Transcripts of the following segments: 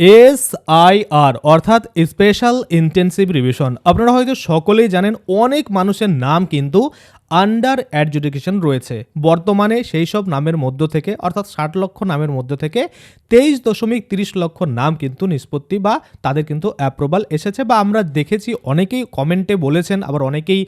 SIR অর্থাৎ special intensive revision, আপনারা হয়তো সকলেই জানেন অনেক মানুষের নাম কিন্তু আন্ডার অ্যাডজুডিকেশন রয়েছে। বর্তমানে সেই সব নামের মধ্য থেকে অর্থাৎ 60 লক্ষ নামের মধ্য থেকে 23.30 লক্ষ নাম কিন্তু নিষ্পত্তি বা তাদের কিন্তু অ্যাপ্রুভাল এসেছে, বা আমরা দেখেছি অনেকেই কমেন্টে বলেছেন, আবার অনেকেই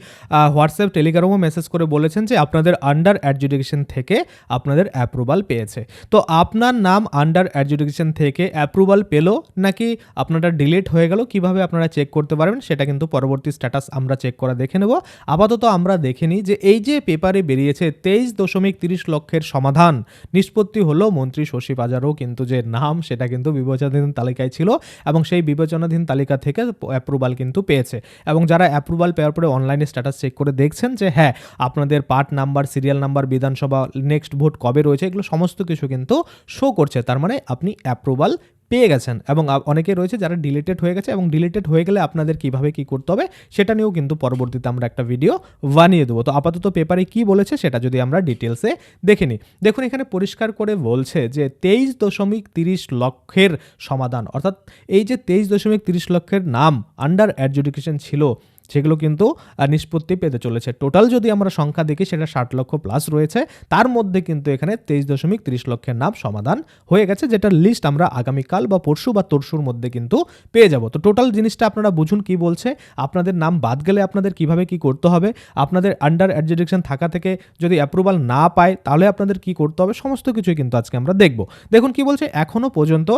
হোয়াটসঅ্যাপ টেলিগ্রামও মেসেজ করে বলেছেন যে আপনাদের আন্ডার অ্যাডজুডিকেশন থেকে আপনাদের অ্যাপ্রুভাল পেয়েছে। তো আপনার নাম আন্ডার অ্যাডজুডিকেশন থেকে অ্যাপ্রুভাল পেলো নাকি আপনারা ডিলিট হয়ে গেল, কিভাবে আপনারা চেক করতে পারবেন সেটা কিন্তু পরবর্তী স্ট্যাটাস আমরা চেক করা দেখে নেব। আপাতত আমরা দেখে নিই যে এই যে পেপারে বেরিয়েছে 23.30 লক্ষের সমাধান নিষ্পত্তি হলো, মন্ত্রী শশী পাজারও কিন্তু যে নাম সেটা কিন্তু বিবেচনাধীন তালিকায় ছিল এবং সেই বিবেচনাধীন তালিকা থেকে অ্যাপ্রুভাল কিন্তু পেয়েছে। এবং যারা অ্যাপ্রুভাল পাওয়ার পরে অনলাইনে স্ট্যাটাস চেক করে দেখছেন যে হ্যাঁ আপনাদের পার্ট নাম্বার, সিরিয়াল নাম্বার, বিধানসভা নেক্সট ভোট কবে রয়েছে, এগুলো সমস্ত কিছু কিন্তু শো করছে, তার মানে আপনি অ্যাপ্রুভাল পেয়ে গেছেন। এবং অনেকে রয়েছে যারা ডিলিটেড হয়ে গেছে, এবং ডিলিটেড হয়ে গেলে আপনাদের কিভাবে কি করতে হবে সেটা নিয়েও কিন্তু পরবর্তীতে আমরা একটা ভিডিও বানিয়ে দেবো। তো আপাতত পেপারে কি বলেছে সেটা যদি আমরা ডিটেলসে দেখে নিই। দেখুন এখানে পরিষ্কার করে বলছে যে 23.30 লক্ষের সমাধান, অর্থাৎ এই যে 23.30 লক্ষের নাম আন্ডার অ্যাডজুডিকেশন ছিল সেগুলো কিন্তু নিষ্পত্তি পেতে চলেছে। টোটাল যদি আমরা সংখ্যা দেখি সেটা 60 লক্ষ প্লাস রয়েছে, তার মধ্যে কিন্তু এখানে 23.30 লক্ষের নাম সমাধান হয়ে গেছে, যেটার লিস্ট আমরা আগামীকাল বা পরশু বা তরশুর মধ্যে কিন্তু পেয়ে যাব। তো টোটাল জিনিসটা আপনারা বুঝুন কি বলছে, আপনাদের নাম বাদ গেলে আপনাদের কিভাবে কি করতে হবে, আপনাদের আন্ডার অ্যাডজুডিকেশন থাকা থেকে যদি অ্যাপ্রুভাল না পায় তাহলে আপনাদের কি করতে হবে, সমস্ত কিছুই কিন্তু আজকে আমরা দেখব। দেখুন কি বলছে, এখনো পর্যন্ত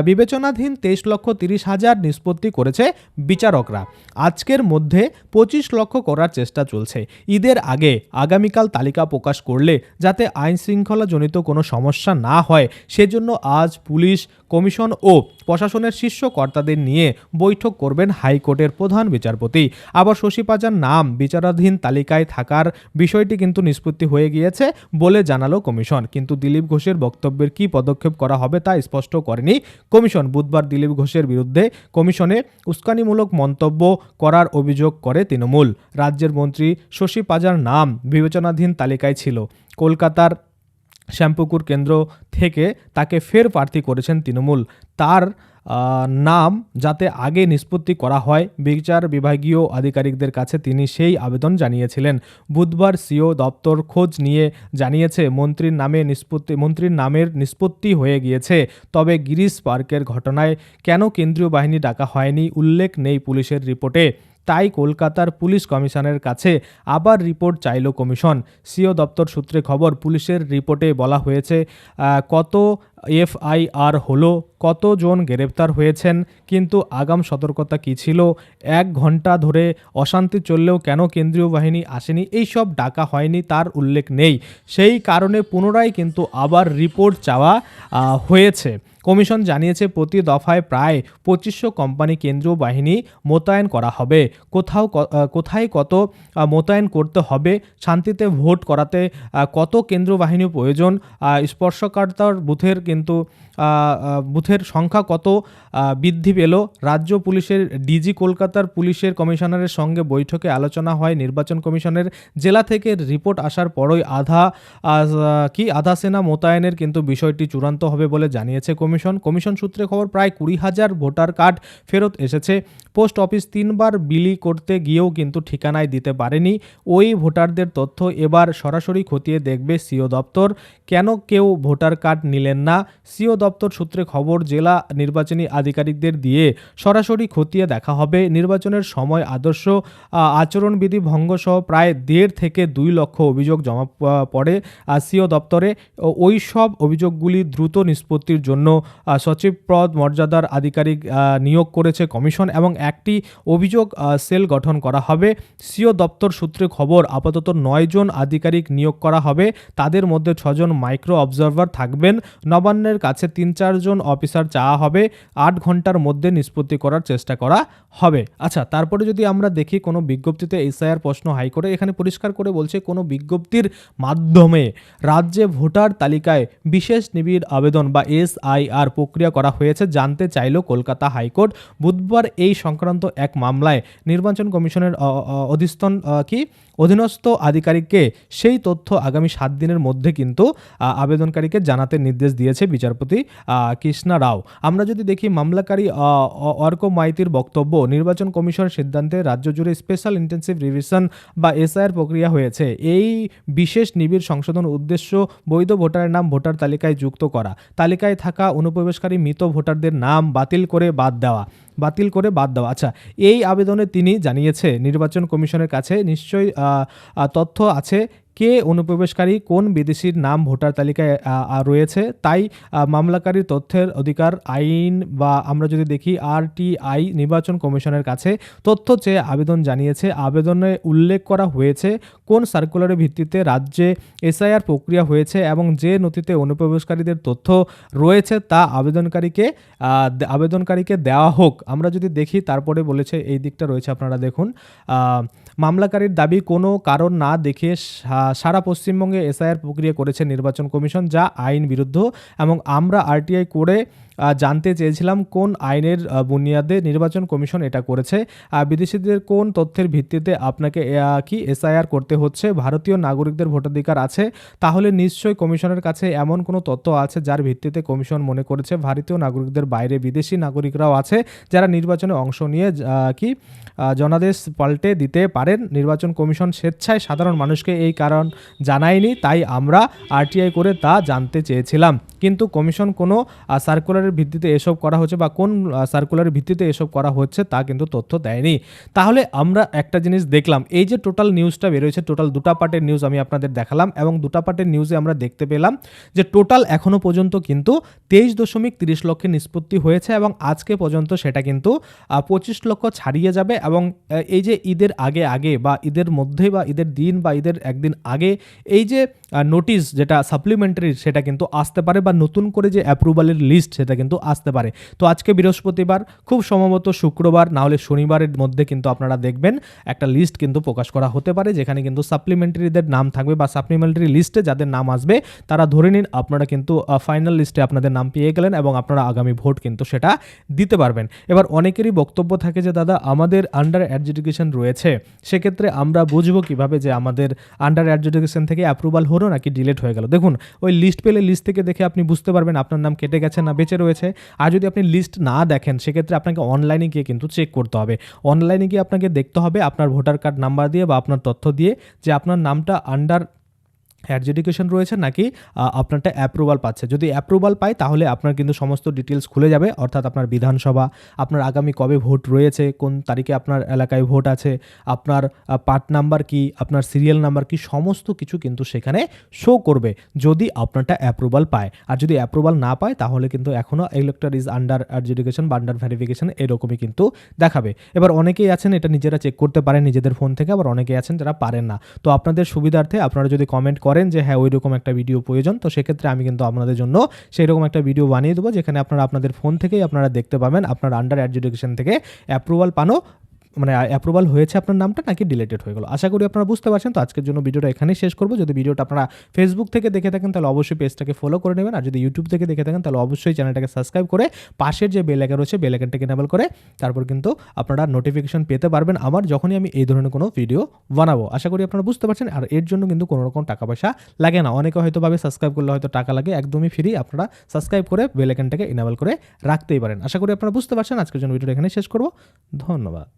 বিবেচনাধীন 23,30,000 নিষ্পত্তি করেছে বিচারকরা। আজকের মধ্যে 25 লক্ষ করার চেষ্টা চলছে। ঈদের আগে আগামীকাল তালিকা প্রকাশ করলে যাতে আইন শৃঙ্খলা জনিত কোনো সমস্যা না হয় সেজন্য আজ পুলিশ কমিশন ও প্রশাসনের শীর্ষ কর্তাদের নিয়ে বৈঠক করবেন হাইকোর্টের প্রধান বিচারপতি। আবার শশী পাজার নাম বিচারাধীন তালিকায় থাকার বিষয়টি কিন্তু নিষ্পত্তি হয়ে গিয়েছে বলে জানালো কমিশন, কিন্তু দিলীপ ঘোষের বক্তব্যের কি পদক্ষেপ করা হবে তা স্পষ্ট করেনি কমিশন। বুধবার দিলীপ ঘোষের বিরুদ্ধে কমিশনে উস্কানিমূলক মন্তব্য করার অভিযোগ করে তৃণমূল। রাজ্যের মন্ত্রী শশী পাজার নাম বিবেচনাধীন তালিকায় ছিল। কলকাতার শ্যামপুকুর কেন্দ্র থেকে তাকে ফের প্রার্থী করেছেন তৃণমূল। তার নাম যাতে আগে নিষ্পত্তি করা হয় বিচার বিভাগীয় আধিকারিকদের কাছে তিনি সেই আবেদন জানিয়েছিলেন। বুধবার সিও দপ্তর খোঁজ নিয়ে জানিয়েছে মন্ত্রীর নামের নিষ্পত্তি হয়ে গিয়েছে, তবে গিরিশ পার্কের ঘটনায় কেন কেন্দ্রীয় বাহিনী ডাকা হয়নি উল্লেখ নেই পুলিশের রিপোর্টে। তাই কলকাতার পুলিশ কমিশনের কাছে আবার রিপোর্ট চাইল কমিশন। সিও দপ্তর সূত্রে খবর, পুলিশের রিপোর্টে বলা হয়েছে কত এফআইআর হলো, কতজন গ্রেপ্তার হয়েছেন, কিন্তু আগাম সতর্কতা কী ছিল, 1 ঘন্টা ধরে অশান্তি চললেও কেন কেন্দ্রীয় বাহিনী আসেনি, এইসব ডাকা হয়নি তার উল্লেখ নেই। সেই কারণে পুনরায় কিন্তু আবার রিপোর্ট চাওয়া হয়েছে। কমিশন জানিয়েছে প্রতি দফায় প্রায় 2500 কোম্পানি কেন্দ্রীয় বাহিনী মোতায়েন করা হবে। কোথায় কত মোতায়েন করতে হবে, শান্তিতে ভোট করাতে কত কেন্দ্রীয় বাহিনী প্রয়োজন, স্পর্শকাতর বুথের সংখ্যা কত বৃদ্ধি পেল। রাজ্য পুলিশের ডিজি কলকাতার পুলিশের কমিশনারের সঙ্গে বৈঠকে আলোচনা হয় নির্বাচন কমিশনের। জেলা থেকে রিপোর্ট আসার পরই আধা সেনা মোতায়েনের কিন্তু বিষয়টি চূড়ান্ত হবে বলে জানিয়েছে কমিশন সূত্রে খবর, প্রায় 20,000 ভোটার কার্ড ফেরত এসেছে। পোস্ট অফিস 3 বার বিলি করতে গিয়েও কিন্তু ঠিকানায় দিতে পারেনি। ওই ভোটারদের তথ্য এবার সরাসরি খতিয়ে দেখবে সিও দপ্তর। কেন কেউ ভোটার কার্ড নিলেন না, সিও দপ্তর সূত্রে খবর, জেলা নির্বাচনী আধিকারিকদের দিয়ে সরাসরি খতিয়ে দেখা হবে। নির্বাচনের সময় আদর্শ আচরণবিধি ভঙ্গ সহ প্রায় 1.5 থেকে 2 লক্ষ অভিযোগ জমা পড়ে সিও দপ্তরে। ওই সব অভিযোগগুলি দ্রুত নিষ্পত্তির জন্য সচিব পদ মর্যাদার আধিকারিক নিয়োগ করেছে কমিশন এবং একটি অভিযোগ সেল গঠন করা হবে। সিও দপ্তর সূত্রে খবর, আপাতত 9 জন আধিকারিক নিয়োগ করা হবে, তাদের মধ্যে 6 জন মাইক্রো অবজারভার থাকবেন। নবান্নের কাছে 3-4 জন অফিসার চাওয়া হবে। 8 ঘন্টার মধ্যে নিষ্পত্তি করার চেষ্টা করা হবে। আচ্ছা, তারপরে যদি আমরা দেখি কোনো বিজ্ঞপ্তিতে এসআইআর প্রশ্ন হাইকোর্টে, এখানে পরিষ্কার করে বলছে কোনো বিজ্ঞপ্তির মাধ্যমে রাজ্যে ভোটার তালিকায় বিশেষ নিবিড় আবেদন বা এসআইআর প্রক্রিয়া করা হয়েছে জানতে চাইল কলকাতা হাইকোর্ট। বুধবার এই সংক্রান্ত এক মামলায় নির্বাচন কমিশনের অধীনস্থ আধিকারিককে সেই তথ্য আগামী 7 দিনের মধ্যে কিন্তু আবেদনকারীকে জানাতে নির্দেশ দিয়েছে বিচারপতি কৃষ্ণা রাও। আমরা যদি দেখি মামলাকারী অর্ক মাইতির বক্তব্য, নির্বাচন কমিশনের সিদ্ধান্তে রাজ্য জুড়ে স্পেশাল ইন্টেন্সিভ রিভিশন বা এসআইআর প্রক্রিয়া হয়েছে। এই বিশেষ নিবিড় সংশোধন উদ্দেশ্য বৈধ ভোটারের নাম ভোটার তালিকায় যুক্ত করা, তালিকায় থাকা অনুপ্রবেশকারী মৃত ভোটারদের নাম বাতিল করে বাদ দেওয়া। আচ্ছা, এই আবেদনে তিনি জানিয়েছে নির্বাচন কমিশনের কাছে নিশ্চয়ই তথ্য আছে কে অনুপ্রবেশকারী, কোন বিদেশির নাম ভোটার তালিকায় রয়েছে। তাই মামলাকারীর তথ্যের অধিকার আইন বা আমরা যদি দেখি আরটিআই নির্বাচন কমিশনের কাছে তথ্য চেয়ে আবেদন জানিয়েছে। আবেদনে উল্লেখ করা হয়েছে কোন সার্কুলারের ভিত্তিতে রাজ্যে এসআইআর প্রক্রিয়া হয়েছে এবং যে নথিতে অনুপ্রবেশকারীদের তথ্য রয়েছে তা আবেদনকারীকে দেওয়া হোক। আমরা যদি দেখি তারপরে বলেছে এই দিকটা রয়েছে, আপনারা দেখুন, মামলাকারীর দাবি কোনো কারণ না দেখে সারা পশ্চিমবঙ্গে এসআইআর প্রক্রিয়া করেছে নির্বাচন কমিশন, যা আইন বিরুদ্ধ, এবং আমরা আরটিআই করে জানতে চেয়েছিলাম কোন আইনের বুনিয়াদে নির্বাচন কমিশন এটা করেছে। বিদেশিদের কোন তথ্যের ভিত্তিতে আপনাকে কি এসআইআর করতে হচ্ছে। ভারতীয় নাগরিকদের ভোটাধিকার আছে, তাহলে নিশ্চয়ই কমিশনের কাছে এমন কোনো তথ্য আছে যার ভিত্তিতে কমিশন মনে করেছে ভারতীয় নাগরিকদের বাইরে বিদেশি নাগরিকরাও আছে যারা নির্বাচনে অংশ নিয়ে জনাদেশ পাল্টে দিতে পারেন। নির্বাচন কমিশন স্বেচ্ছায় সাধারণ মানুষকে এই কারণ জানায়নি, তাই আমরা আরটিআই করে তা জানতে চেয়েছিলাম। কিন্তু কমিশন কোনো সার্কুলারের ভিত্তিতে এসব করা হচ্ছে বা কোন সার্কুলারের ভিত্তিতে এসব করা হচ্ছে তা কিন্তু তথ্য দেয়নি। তাহলে আমরা একটা জিনিস দেখলাম, এই যে টোটাল নিউজটা বেরোয়েছে, টোটাল দুটা পার্টের নিউজ আমি আপনাদের দেখালাম, এবং দুটা পার্টের নিউজে আমরা দেখতে পেলাম যে টোটাল এখনও পর্যন্ত কিন্তু 23.30 লক্ষের নিষ্পত্তি হয়েছে, এবং আজকে পর্যন্ত সেটা কিন্তু 25 লক্ষ ছাড়িয়ে যাবে। এবং এই যে ঈদের আগে বা ঈদের মধ্যে বা ঈদের দিন বা ঈদের একদিন আগে এই যে নোটিশ যেটা সাপ্লিমেন্টারি সেটা কিন্তু আসতে পারে, বা নতুন করে যে অ্যাপ্রুভালের লিস্ট সেটা কিন্তু আসতে পারে। তো আজকে বৃহস্পতিবার, খুব সম্ভবত শুক্রবার না হলে শনিবারের মধ্যে কিন্তু আপনারা দেখবেন একটা লিস্ট কিন্তু প্রকাশ করা হতে পারে, যেখানে কিন্তু সাপ্লিমেন্টারিদের নাম থাকবে বা সাপ্লিমেন্টারি লিস্টে যাদের নাম আসবে তারা ধরে নিন আপনারা কিন্তু ফাইনাল লিস্টে আপনাদের নাম পেয়ে গেলেন এবং আপনারা আগামী ভোট কিন্তু সেটা দিতে পারবেন। এবার অনেকেরই বক্তব্য থাকে যে দাদা আমাদের আন্ডার অ্যাডজুডিকেশন রয়েছে, সেক্ষেত্রে আমরা বুঝবো কিভাবে যে আমাদের আন্ডার অ্যাডজুডিকেশন থেকে অ্যাপ্রুভাল হলো নাকি ডিলিট হয়ে গেল। দেখুন, ওই লিস্ট পেলে লিস্ট থেকে দেখে আপনি বুঝতে পারবেন আপনার নাম কেটে গেছে না বেঁচে রয়েছে। আর যদি আপনি লিস্ট না দেখেন সেক্ষেত্রে আপনাকে অনলাইনে গিয়ে কিন্তু চেক করতে হবে। অনলাইনে গিয়ে আপনাকে দেখতে হবে আপনার ভোটার কার্ড নাম্বার দিয়ে বা আপনার তথ্য দিয়ে যে আপনার নামটা আন্ডার অ্যাডজুডিকেশন রয়েছে নাকি আপনারটা অ্যাপ্রুভাল পাচ্ছে। যদি অ্যাপ্রুভাল পায় তাহলে আপনার কিন্তু সমস্ত ডিটেলস খুলে যাবে, অর্থাৎ আপনার বিধানসভা, আপনার আগামী কবে ভোট রয়েছে, কোন তারিখে আপনার এলাকায় ভোট আছে, আপনার পার্ট নাম্বার কি, আপনার সিরিয়াল নাম্বার কি, সমস্ত কিছু কিন্তু সেখানে শো করবে যদি আপনারটা অ্যাপ্রুভাল পায়। আর যদি অ্যাপ্রুভাল না পায় তাহলে কিন্তু এখনও ইলেক্টর ইজ আন্ডার অ্যাডজুডিকেশন বা আন্ডার ভেরিফিকেশন এরকমই কিন্তু দেখাবে। এবার অনেকেই আছেন এটা নিজেরা চেক করতে পারেন নিজেদের ফোন থেকে, আবার অনেকেই আছেন যারা পারেন না। তো আপনাদের সুবিধার্থে আপনারা যদি কমেন্ট করেন যে হ্যাঁ ওই রকম একটা ভিডিও প্রয়োজন, তো সেক্ষেত্রে আমি কিন্তু আপনাদের জন্য সেই রকম একটা ভিডিও বানিয়ে দেবো, যেখানে আপনারা আপনাদের ফোন থেকেই আপনারা দেখতে পাবেন আপনার আন্ডার অ্যাডজুডিকেশন থেকে অ্যাপ্রুভাল মানে অ্যাপ্রুভাল হয়েছে আপনার নামটা নাকি ডিলিটেড হয়ে গেল। আশা করি আপনারা বুঝতে পারছেন। তো আজকের জন্য ভিডিওটা এখানেই শেষ করবো। যদি ভিডিওটা আপনারা ফেসবুক থেকে দেখে থাকেন তাহলে অবশ্যই পেজটাকে ফলো করে নেবেন, আর যদি ইউটিউব থেকে দেখে থাকেন তাহলে অবশ্যই চ্যানেলটাকে সাবস্ক্রাইব করে পাশের যে বেল আইকন রয়েছে বেল আইকনটাকে এনেবল করে তারপর কিন্তু আপনারা নোটিফিকেশন পেতে পারবেন আমার যখনই আমি এই ধরনের কোনো ভিডিও বানাবো। আশা করি আপনারা বুঝতে পারছেন। আর এর জন্য কিন্তু কোনো রকম টাকা পয়সা লাগে না, অনেকে হয়তো ভাবে সাবস্ক্রাইব করলে হয়তো টাকা লাগে, একদমই ফ্রি। আপনারা সাবস্ক্রাইব করে বেল আইকনটাকে এনেবল করে রাখতেই পারেন। আশা করি আপনারা বুঝতে পারছেন। আজকের জন্য ভিডিওটা এখানে শেষ করবো। ধন্যবাদ।